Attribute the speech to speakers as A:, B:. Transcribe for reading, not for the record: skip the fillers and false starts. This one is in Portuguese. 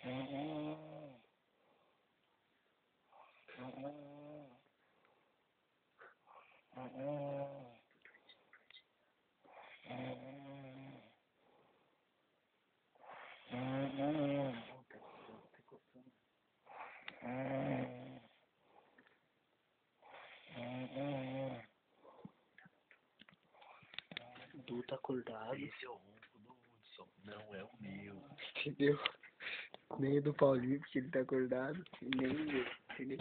A: Du tá acordado.
B: Esse é o ronco do Hudson, não é o meu.
A: Entendeu? Nem o do Paulinho, porque ele tá acordado. E nem o meu, entendeu?